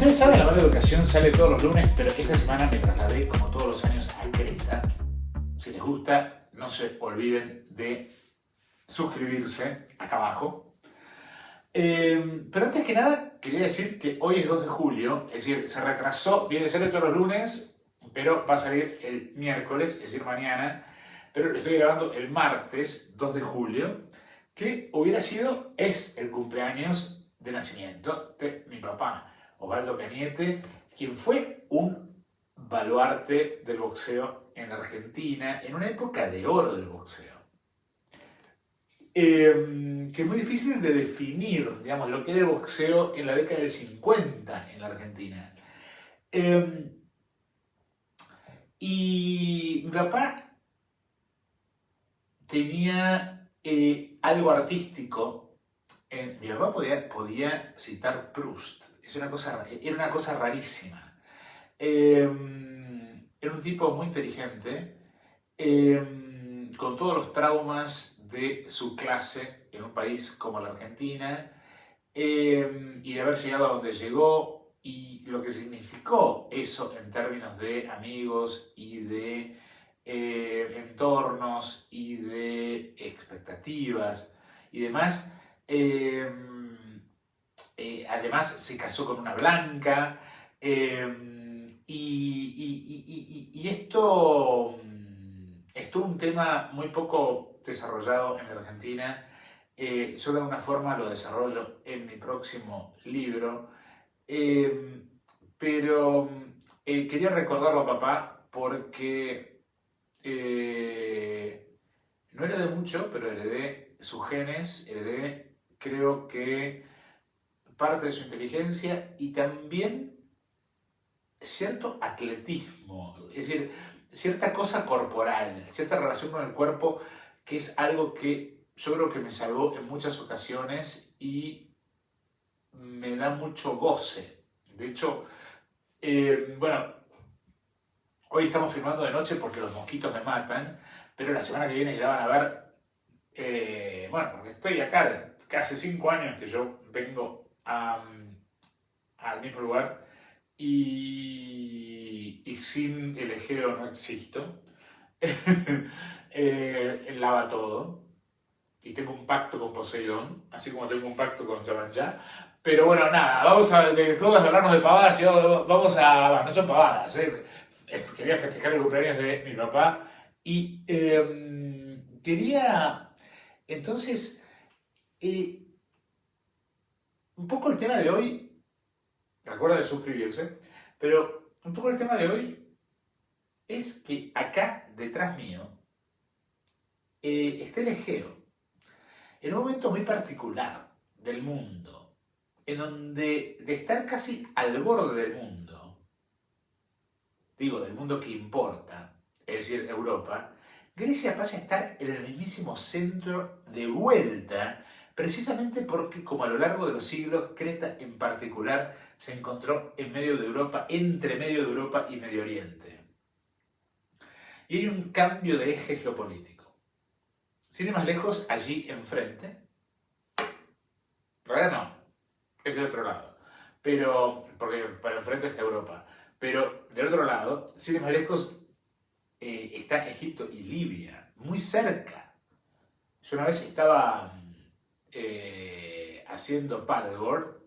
ustedes saben, La Mala Educación sale todos los lunes, pero esta semana me trasladé, como todos los años, a Creta. Si les gusta, no se olviden de suscribirse acá abajo. Pero antes que nada, quería decir que hoy es 2 de julio, es decir, se retrasó, viene a ser todos los lunes, pero va a salir el miércoles, es decir, mañana, pero lo estoy grabando el martes 2 de julio, que es el cumpleaños de nacimiento de mi papá, Osvaldo Cañete, quien fue un baluarte del boxeo en Argentina, en una época de oro del boxeo. Que es muy difícil de definir, digamos, lo que era el boxeo en la década del 50 en la Argentina. Y mi papá tenía algo artístico. Mi papá podía citar Proust. Era una cosa rarísima. Era un tipo muy inteligente, con todos los traumas de su clase en un país como la Argentina, y de haber llegado a donde llegó y lo que significó eso en términos de amigos y de entornos y de expectativas y demás. Además se casó con una blanca, y esto es todo un tema muy poco desarrollado en la Argentina. Yo de alguna forma lo desarrollo en mi próximo libro, pero quería recordarlo a papá porque no heredé mucho, pero heredé sus genes, creo que parte de su inteligencia y también cierto atletismo, es decir, cierta cosa corporal, cierta relación con el cuerpo, que es algo que yo creo que me salvó en muchas ocasiones y me da mucho goce. De hecho, bueno, hoy estamos filmando de noche porque los mosquitos me matan, pero la semana que viene ya van a ver, bueno, porque estoy acá, hace 5 años que yo vengo al mismo lugar y sin el Egeo no existo. Él lava todo y tengo un pacto con Poseidón, así como tengo un pacto con Yamanjá. Pero bueno, nada, vamos a dejó de hablarnos de pavadas y vamos a... Bueno, no son pavadas, quería festejar el cumpleaños de mi papá y quería entonces un poco el tema de hoy, recuerda de suscribirse, pero un poco el tema de hoy es que acá detrás mío está el Egeo, en un momento muy particular del mundo, en donde de estar casi al borde del mundo, digo del mundo que importa, es decir, Europa, Grecia pasa a estar en el mismísimo centro de vuelta, precisamente porque, como a lo largo de los siglos, Creta en particular se encontró en medio de Europa, entre medio de Europa y Medio Oriente. Y hay un cambio de eje geopolítico. Sin ir más lejos, allí enfrente, en realidad no, es del otro lado, pero, porque para enfrente está Europa, pero del otro lado, sin ir más lejos, está Egipto y Libia, muy cerca. Yo una vez estaba haciendo paddleboard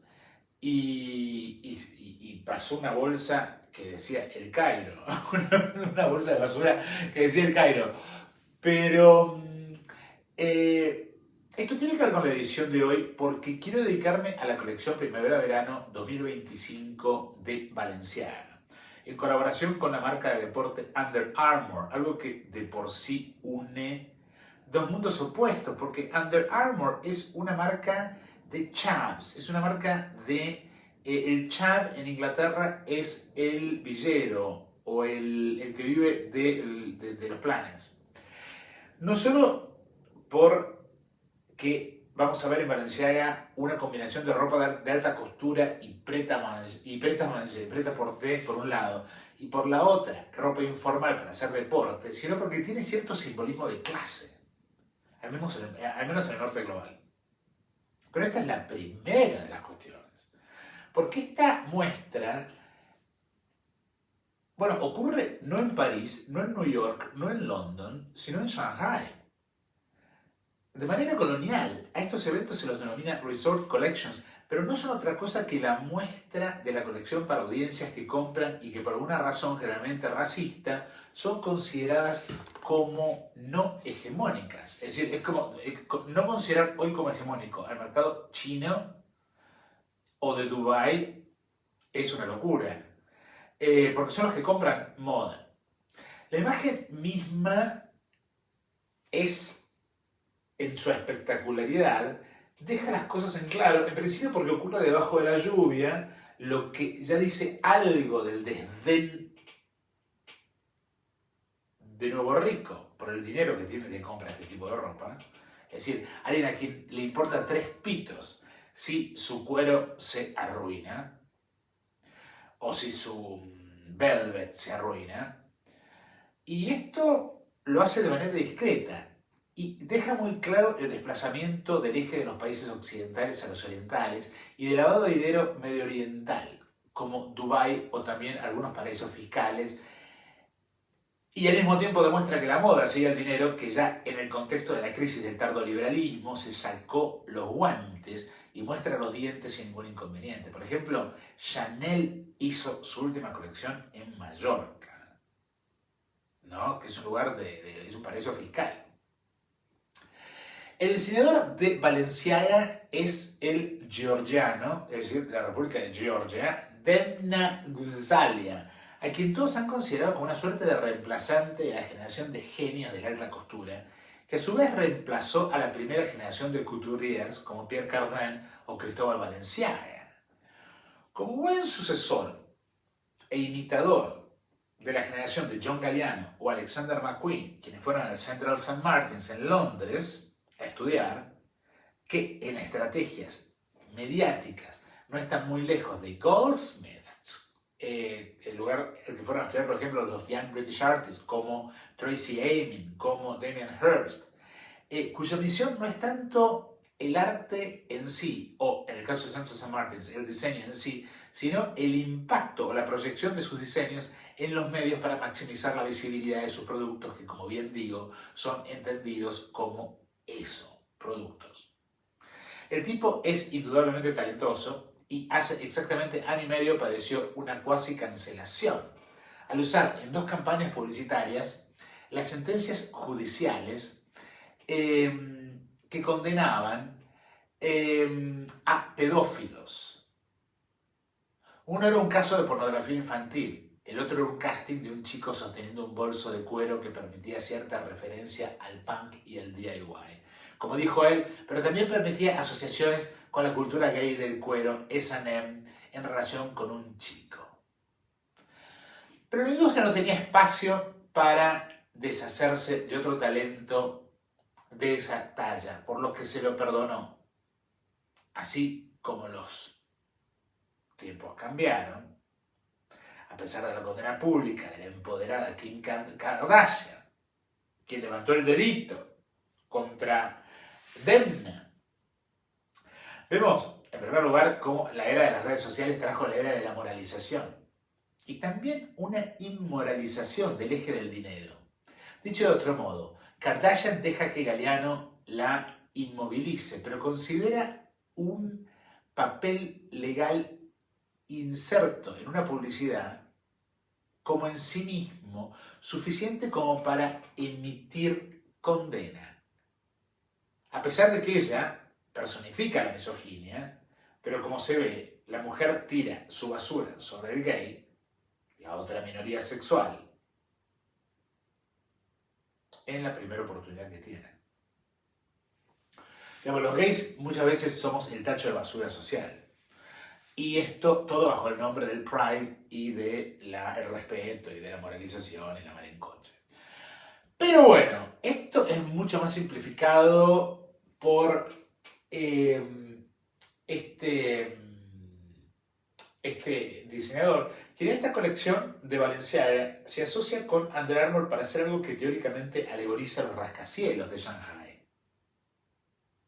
y pasó una bolsa que decía El Cairo, una bolsa de basura que decía El Cairo, pero esto tiene que ver con la edición de hoy porque quiero dedicarme a la colección Primavera-Verano 2025 de Balenciaga, en colaboración con la marca de deporte Under Armour, algo que de por sí une dos mundos opuestos, porque Under Armour es una marca de chavs, es una marca de... el chav en Inglaterra es el villero o el que vive de los planes. No solo porque vamos a ver en Balenciaga una combinación de ropa de alta costura y prêt-à-porter por un lado, y por la otra, ropa informal para hacer deporte, sino porque tiene cierto simbolismo de clase, al menos en el norte global. Pero esta es la primera de las cuestiones. Porque esta muestra, bueno, ocurre no en París, no en New York, no en London, sino en Shanghai. De manera colonial, a estos eventos se los denomina Resort Collections, pero no son otra cosa que la muestra de la colección para audiencias que compran y que por alguna razón generalmente racista son consideradas como no hegemónicas. Es decir, es como no considerar hoy como hegemónico al mercado chino o de Dubái es una locura, porque son los que compran moda. La imagen misma es, en su espectacularidad, deja las cosas en claro, en principio porque ocurre debajo de la lluvia, lo que ya dice algo del desdén de Nuevo Rico por el dinero que tiene de comprar este tipo de ropa. Es decir, alguien a quien le importa 3 pitos si su cuero se arruina o si su velvet se arruina. Y esto lo hace de manera discreta y deja muy claro el desplazamiento del eje de los países occidentales a los orientales y del lavado de dinero medio oriental, como Dubái o también algunos paraísos fiscales. Y al mismo tiempo demuestra que la moda sigue el dinero, que ya en el contexto de la crisis del tardoliberalismo se sacó los guantes y muestra los dientes sin ningún inconveniente. Por ejemplo, Chanel hizo su última colección en Mallorca, ¿no? Que es un lugar es un paraíso fiscal. El diseñador de Balenciaga es el georgiano, es decir, de la República de Georgia, Demna Gvasalia, a quien todos han considerado como una suerte de reemplazante de la generación de genios de la alta costura, que a su vez reemplazó a la primera generación de couturiers como Pierre Cardin o Cristóbal Balenciaga. Como buen sucesor e imitador de la generación de John Galliano o Alexander McQueen, quienes fueron al Central St. Martin's en Londres a estudiar, que en estrategias mediáticas no están muy lejos de Goldsmiths, el lugar el que fueron a estudiar, por ejemplo, los Young British Artists como Tracy Emin, como Damien Hirst, cuya misión no es tanto el arte en sí, o en el caso de Central St. Martin's, el diseño en sí, sino el impacto o la proyección de sus diseños en los medios para maximizar la visibilidad de sus productos, que, como bien digo, son entendidos como eso, productos. El tipo es indudablemente talentoso y hace exactamente año y medio padeció una cuasi cancelación al usar en 2 campañas publicitarias las sentencias judiciales que condenaban a pedófilos. Uno era un caso de pornografía infantil, el otro era un casting de un chico sosteniendo un bolso de cuero que permitía cierta referencia al punk y al DIY. Como dijo él, pero también permitía asociaciones con la cultura gay del cuero, S&M, en relación con un chico. Pero la industria no tenía espacio para deshacerse de otro talento de esa talla, por lo que se lo perdonó. Así como los tiempos cambiaron, a pesar de la condena pública de la empoderada Kim Kardashian, quien levantó el dedito contra Demna. Vemos, en primer lugar, cómo la era de las redes sociales trajo la era de la moralización y también una inmoralización del eje del dinero. Dicho de otro modo, Kardashian deja que Galliano la inmovilice, pero considera un papel legal inserto en una publicidad como en sí mismo suficiente como para emitir condena. A pesar de que ella personifica la misoginia, pero como se ve, la mujer tira su basura sobre el gay, la otra minoría sexual, en la primera oportunidad que tienen. Digamos, los gays muchas veces somos el tacho de basura social. Y esto todo bajo el nombre del Pride y del respeto y de la moralización y la malenconcha. Pero bueno, esto es mucho más simplificado por este diseñador, quien en esta colección de Balenciaga se asocia con Under Armour para hacer algo que teóricamente alegoriza los rascacielos de Shanghai,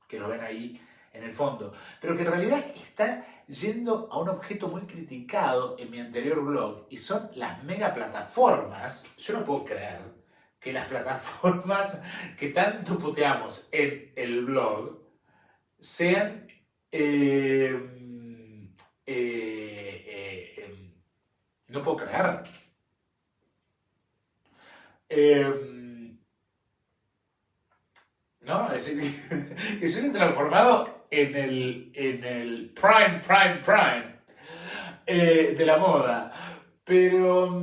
que lo ven ahí en el fondo, pero que en realidad está yendo a un objeto muy criticado en mi anterior blog, y son las megaplataformas. Yo no puedo creer que las plataformas que tanto puteamos en el blog sean no puedo creer. ¿No? Es decir, que se han transformado en el prime de la moda. Pero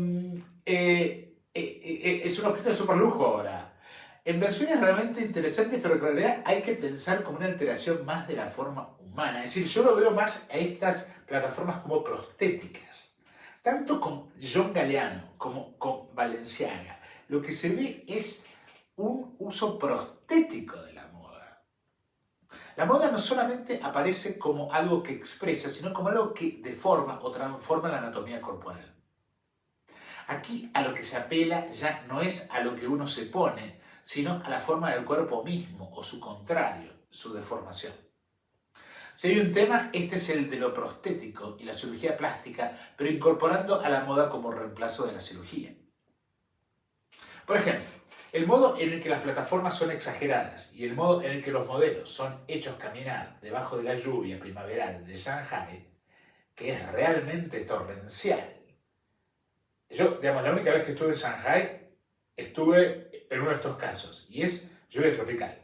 es un objeto de super lujo ahora. En versiones realmente interesantes, pero en realidad hay que pensar como una alteración más de la forma humana. Es decir, yo lo veo más a estas plataformas como prostéticas. Tanto con John Galliano como con Balenciaga, lo que se ve es un uso prostético de la moda. La moda no solamente aparece como algo que expresa, sino como algo que deforma o transforma la anatomía corporal. Aquí a lo que se apela ya no es a lo que uno se pone, sino a la forma del cuerpo mismo, o su contrario, su deformación. Si hay un tema, este es el de lo prostético y la cirugía plástica, pero incorporando a la moda como reemplazo de la cirugía. Por ejemplo, el modo en el que las plataformas son exageradas y el modo en el que los modelos son hechos caminar debajo de la lluvia primaveral de Shanghai, que es realmente torrencial. Yo, digamos, la única vez que estuve en Shanghai, estuve en uno de estos casos, y es lluvia tropical.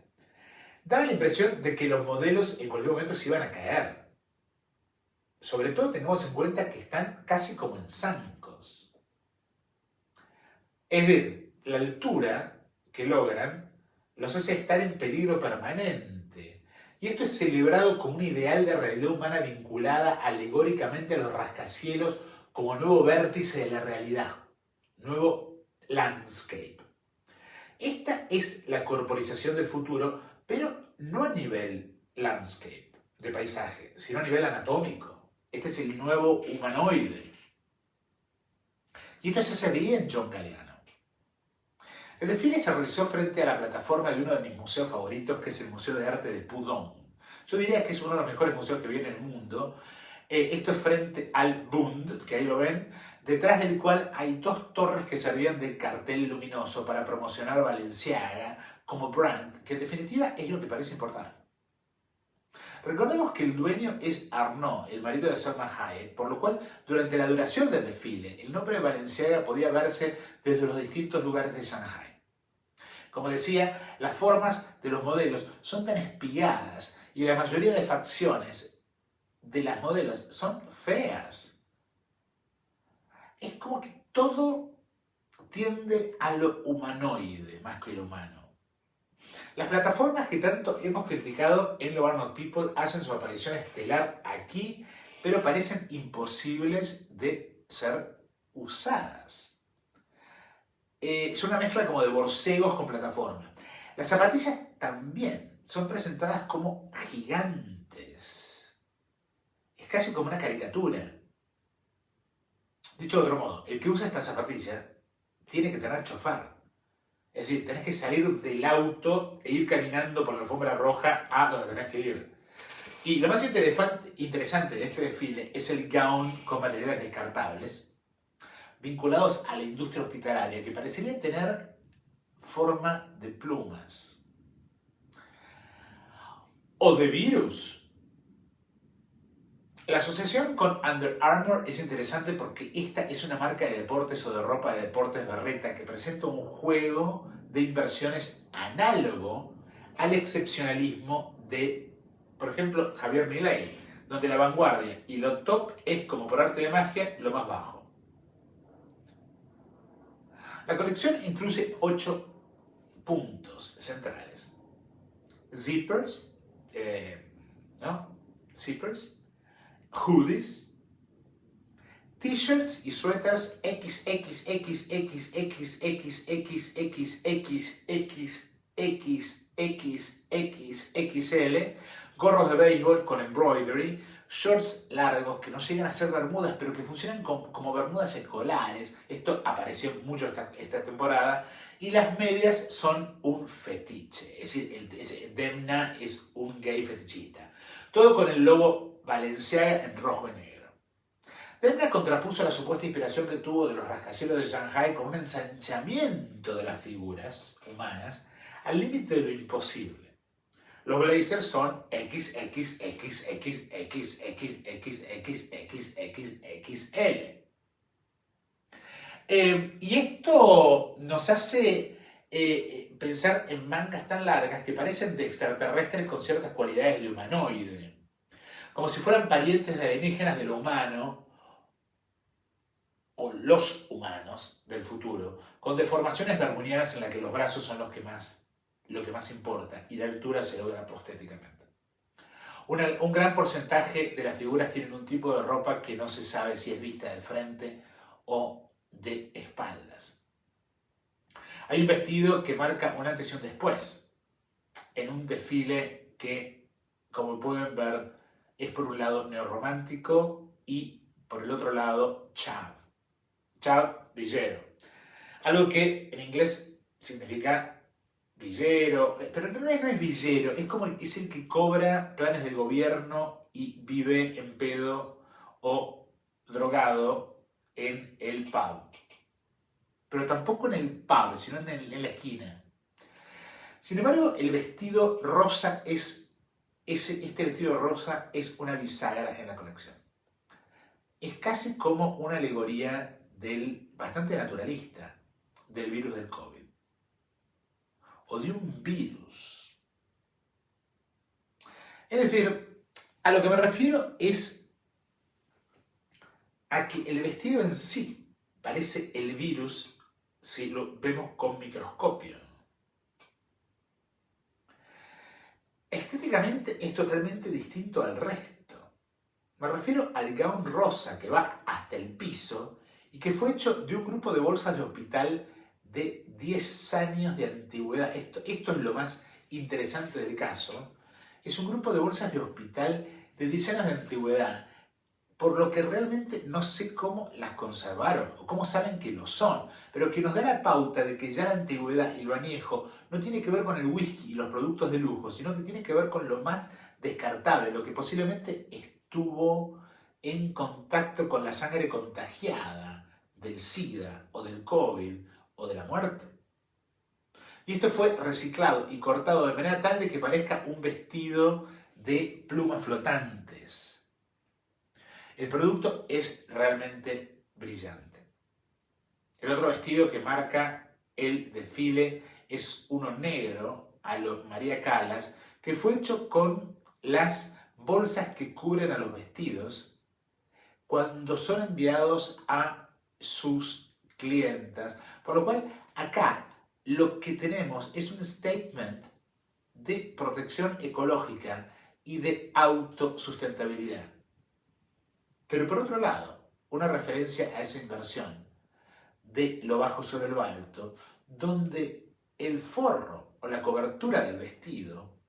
Daba la impresión de que los modelos en cualquier momento se iban a caer. Sobre todo tengamos en cuenta que están casi como en zancos. Es decir, la altura que logran los hace estar en peligro permanente. Y esto es celebrado como un ideal de realidad humana vinculada alegóricamente a los rascacielos como nuevo vértice de la realidad, nuevo landscape. Esta es la corporización del futuro, pero no a nivel landscape, de paisaje, sino a nivel anatómico. Este es el nuevo humanoide. Y esto se veía en John Galliano. El desfile se realizó frente a la plataforma de uno de mis museos favoritos, que es el Museo de Arte de Pudong. Yo diría que es uno de los mejores museos que viene en el mundo. Esto es frente al Bund, que ahí lo ven, detrás del cual hay dos torres que servían de cartel luminoso para promocionar Balenciaga como brand, que en definitiva es lo que parece importar. Recordemos que el dueño es Arnaud, el marido de Salma Hayek, por lo cual durante la duración del desfile el nombre de Balenciaga podía verse desde los distintos lugares de Shanghai. Como decía, las formas de los modelos son tan espigadas y la mayoría de facciones de las modelos son feas. Es como que todo tiende a lo humanoide más que lo humano. Las plataformas que tanto hemos criticado en Lo Are Not People hacen su aparición estelar aquí, pero parecen imposibles de ser usadas. Es una mezcla como de borcegos con plataforma. Las zapatillas también son presentadas como gigantes. Es casi como una caricatura. Dicho de otro modo, el que usa esta zapatilla tiene que tener chofer. Es decir, tenés que salir del auto e ir caminando por la alfombra roja a donde tenés que ir. Y lo más interesante de este desfile es el gown con materiales descartables vinculados a la industria hospitalaria, que parecería tener forma de plumas o de virus. La asociación con Under Armour es interesante porque esta es una marca de deportes o de ropa de deportes berreta que presenta un juego de inversiones análogo al excepcionalismo de, por ejemplo, Javier Milei, donde la vanguardia y lo top es, como por arte de magia, lo más bajo. La colección incluye 8 puntos centrales. Zippers, Zippers, hoodies, t-shirts y suéteres XXL, gorros de béisbol con embroidery, shorts largos que no llegan a ser bermudas, pero que funcionan como bermudas escolares. Esto apareció mucho esta temporada. Y las medias son un fetiche. Es decir, Demna es un gay fetichista. Todo con el logo Balenciaga en rojo y negro. Demna contrapuso la supuesta inspiración que tuvo de los rascacielos de Shanghai con un ensanchamiento de las figuras humanas al límite de lo imposible. Los blazers son XXXXXXXXXXXL. Y esto nos hace pensar en mangas tan largas que parecen de extraterrestres con ciertas cualidades de humanoide, como si fueran parientes alienígenas de lo humano o los humanos del futuro, con deformaciones darwinianas en las que los brazos son lo que más importa y la altura se logra prostéticamente. Un gran porcentaje de las figuras tienen un tipo de ropa que no se sabe si es vista de frente o de espaldas. Hay un vestido que marca un antes y un después, en un desfile que, como pueden ver, es por un lado neorromántico y por el otro lado chav, villero. Algo que en inglés significa villero, pero no es villero, es el que cobra planes del gobierno y vive en pedo o drogado en el pub. Pero tampoco en el pub, sino en la esquina. Sin embargo, el vestido rosa este vestido rosa es una bisagra en la colección. Es casi como una alegoría bastante naturalista del virus del COVID. O de un virus. Es decir, a lo que me refiero es a que el vestido en sí parece el virus si lo vemos con microscopio. Estéticamente es totalmente distinto al resto. Me refiero al gaún rosa que va hasta el piso y que fue hecho de un grupo de bolsas de hospital de 10 años de antigüedad. Esto es lo más interesante del caso. Es un grupo de bolsas de hospital de 10 años de antigüedad, por lo que realmente no sé cómo las conservaron o cómo saben que lo son, pero que nos da la pauta de que ya la antigüedad y lo añejo no tiene que ver con el whisky y los productos de lujo, sino que tiene que ver con lo más descartable, lo que posiblemente estuvo en contacto con la sangre contagiada del SIDA o del COVID o de la muerte. Y esto fue reciclado y cortado de manera tal de que parezca un vestido de plumas flotantes. El producto es realmente brillante. El otro vestido que marca el desfile es uno negro a lo María Callas, que fue hecho con las bolsas que cubren a los vestidos cuando son enviados a sus clientas. Por lo cual, acá lo que tenemos es un statement de protección ecológica y de autosustentabilidad. Pero por otro lado, una referencia a esa inversión de lo bajo sobre lo alto, donde el forro o la cobertura del vestido,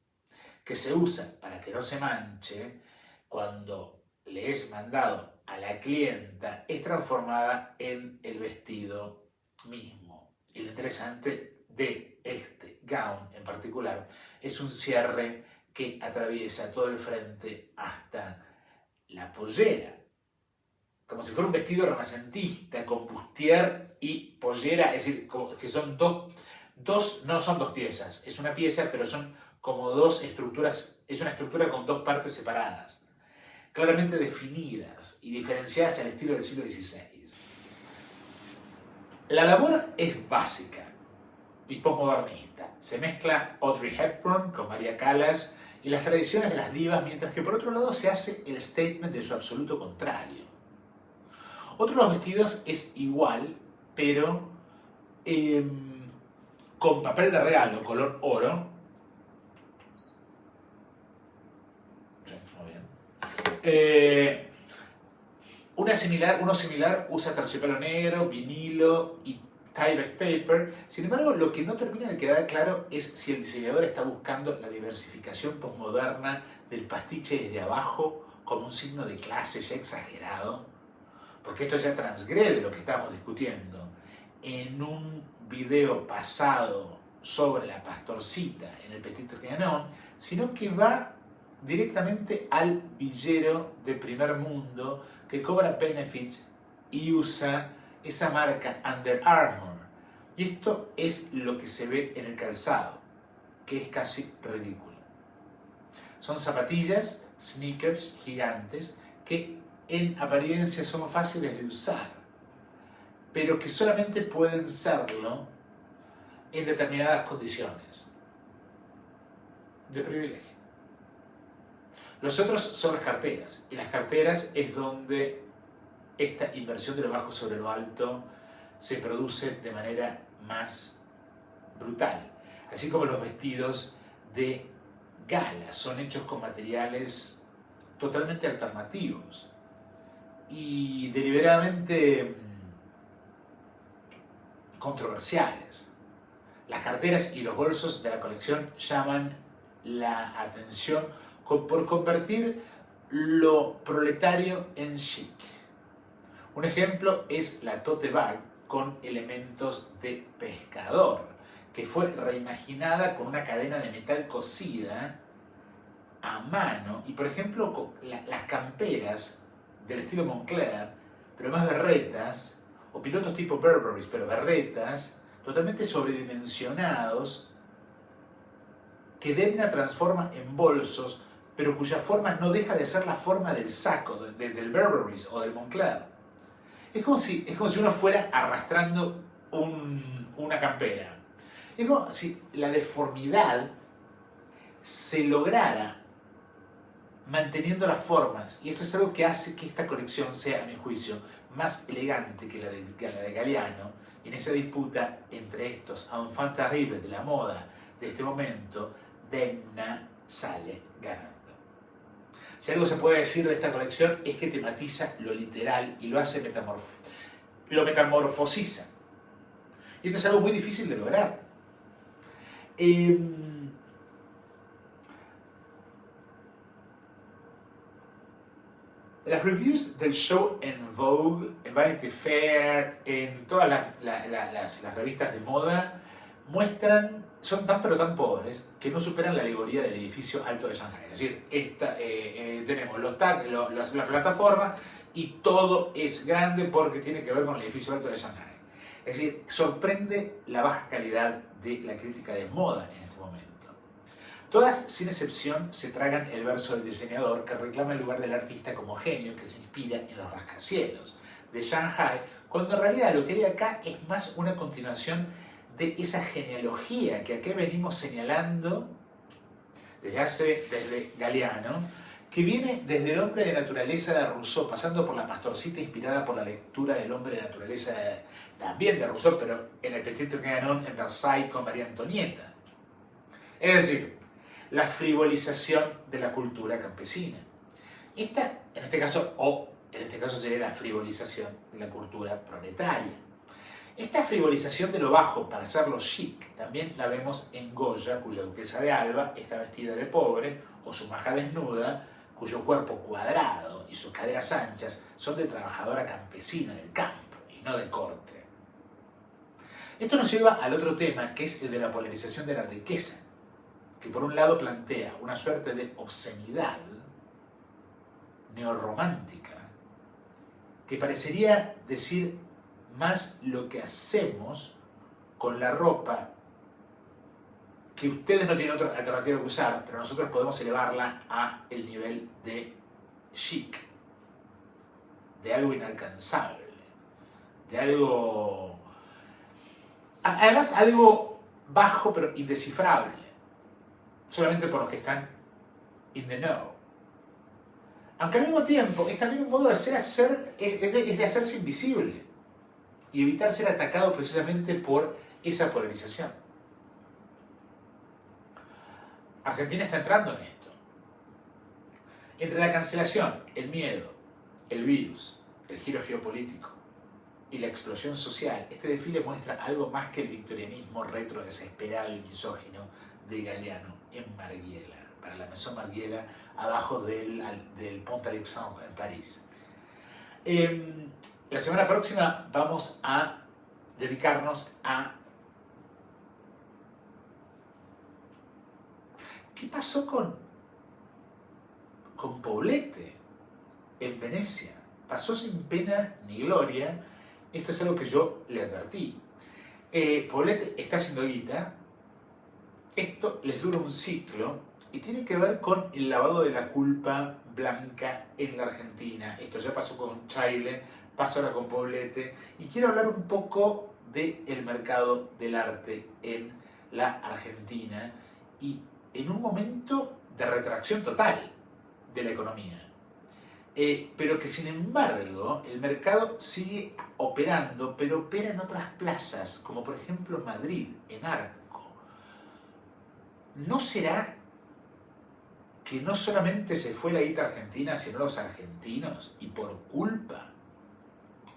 que se usa para que no se manche, cuando le es mandado a la clienta, es transformada en el vestido mismo. Y lo interesante de este gown en particular es un cierre que atraviesa todo el frente hasta la pollera, como si fuera un vestido renacentista, con bustier y pollera, es decir, que son no son dos piezas, es una pieza, pero son como dos estructuras, es una estructura con dos partes separadas, claramente definidas y diferenciadas al estilo del siglo XVI. La labor es básica y postmodernista. Se mezcla Audrey Hepburn con María Callas y las tradiciones de las divas, mientras que por otro lado se hace el statement de su absoluto contrario. Otro de los vestidos es igual, pero con papel de regalo, color oro. Uno similar usa terciopelo negro, vinilo y tie-back paper. Sin embargo, lo que no termina de quedar claro es si el diseñador está buscando la diversificación postmoderna del pastiche desde abajo como un signo de clase ya exagerado, porque esto ya transgrede lo que estamos discutiendo en un video pasado sobre la pastorcita en el Petit Trianon, sino que va directamente al villero de primer mundo que cobra benefits y usa esa marca Under Armour. Y esto es lo que se ve en el calzado, que es casi ridículo. Son zapatillas, sneakers gigantes, que en apariencia son fáciles de usar, pero que solamente pueden serlo en determinadas condiciones de privilegio. Los otros son las carteras, y las carteras es donde esta inversión de lo bajo sobre lo alto se produce de manera más brutal. Así como los vestidos de gala son hechos con materiales totalmente alternativos y deliberadamente controversiales. Las carteras y los bolsos de la colección llaman la atención por convertir lo proletario en chic. Un ejemplo es la tote bag con elementos de pescador, que fue reimaginada con una cadena de metal cosida a mano y, por ejemplo, las camperas del estilo Moncler, pero más berretas, o pilotos tipo Burberry, pero berretas, totalmente sobredimensionados, que Demna transforma en bolsos, pero cuya forma no deja de ser la forma del saco, del Burberry o del Moncler. Es como si uno fuera arrastrando una campera. Es como si la deformidad se lograra manteniendo las formas. Y esto es algo que hace que esta colección sea, a mi juicio, más elegante que la de Galliano. Y en esa disputa entre estos enfants terribles de la moda de este momento, Demna sale ganando. Si algo se puede decir de esta colección es que tematiza lo literal y lo hace lo metamorfosiza. Y esto es algo muy difícil de lograr. Las reviews del show en Vogue, en Vanity Fair, en todas las revistas de moda, son tan pero tan pobres que no superan la alegoría del edificio alto de Shanghai. Es decir, tenemos la plataforma y todo es grande porque tiene que ver con el edificio alto de Shanghai. Es decir, sorprende la baja calidad de la crítica de moda en este momento. Todas, sin excepción, se tragan el verso del diseñador que reclama el lugar del artista como genio que se inspira en los rascacielos de Shanghai, cuando en realidad lo que hay acá es más una continuación de esa genealogía que aquí venimos señalando desde Galiano, que viene desde el hombre de naturaleza de Rousseau, pasando por la pastorcita inspirada por la lectura del hombre de naturaleza también de Rousseau, pero en el Petit Trianon en Versailles con María Antonieta. Es decir, la frivolización de la cultura campesina. Esta, en este caso sería la frivolización de la cultura proletaria. Esta frivolización de lo bajo para hacerlo chic también la vemos en Goya, cuya duquesa de Alba está vestida de pobre, o su maja desnuda, cuyo cuerpo cuadrado y sus caderas anchas son de trabajadora campesina del campo y no de corte. Esto nos lleva al otro tema, que es el de la polarización de la riqueza, que por un lado plantea una suerte de obscenidad neorromántica, que parecería decir más lo que hacemos con la ropa que ustedes no tienen otra alternativa que usar, pero nosotros podemos elevarla a el nivel de chic, de algo inalcanzable, de algo... Además, algo bajo pero indescifrable, solamente por los que están in the know. Aunque al mismo tiempo es también un modo de es de hacerse invisible y evitar ser atacado precisamente por esa polarización. Argentina está entrando en esto. Entre la cancelación, el miedo, el virus, el giro geopolítico y la explosión social, este desfile muestra algo más que el victorianismo retro desesperado y misógino de Galiano en Margiela, para la Maison Margiela, abajo del Pont Alexandre en París. La semana próxima vamos a dedicarnos a ¿qué pasó con con Poblete en Venecia. Pasó sin pena ni gloria. Esto es algo que yo le advertí. Poblete está haciendo guita. Esto les dura un ciclo y tiene que ver con el lavado de la culpa blanca en la Argentina. Esto ya pasó con Chaile, pasa ahora con Poblete. Y quiero hablar un poco del mercado del arte en la Argentina y en un momento de retracción total de la economía. Pero que sin embargo el mercado sigue operando, pero opera en otras plazas, como por ejemplo Madrid, en Arco. ¿No será que no solamente se fue la guita argentina, sino los argentinos, y por culpa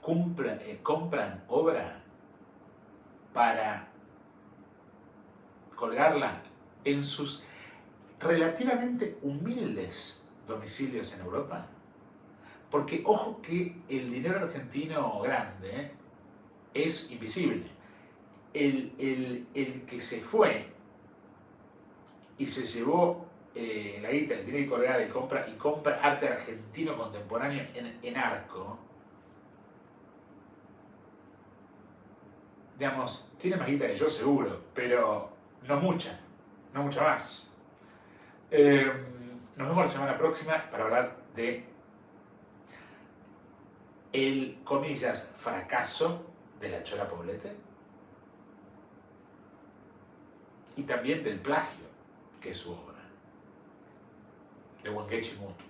compran obra para colgarla en sus relativamente humildes domicilios en Europa? Porque ojo que el dinero argentino grande es invisible. El que se fue y se llevó la guita, la tiene colgada y compra arte argentino contemporáneo en Arco, digamos, tiene más guita que yo seguro, pero no mucha más. Nos vemos la semana próxima para hablar de el, comillas, fracaso de la Chola Poblete y también del plagio que es su obra de Wangechi Mutu.